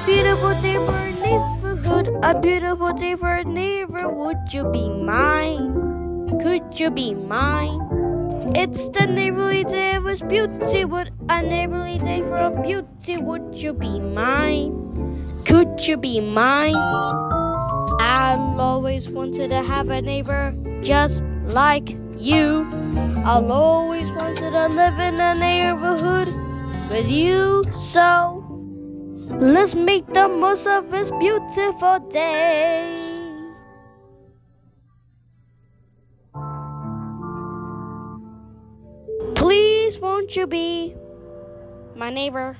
beautiful day for a neighborhood, a beautiful day for a neighbor. Would you be mine? Could you be mine? It's the neighborly day of its beauty. Would a neighborly day for a beauty? Would you be mine? Could you be mine? I'll always wanted to have a neighbor just like you. I'll always wanted to live in a neighborhood with you. So let's make the most of this beautiful day. Please won't you be my neighbor?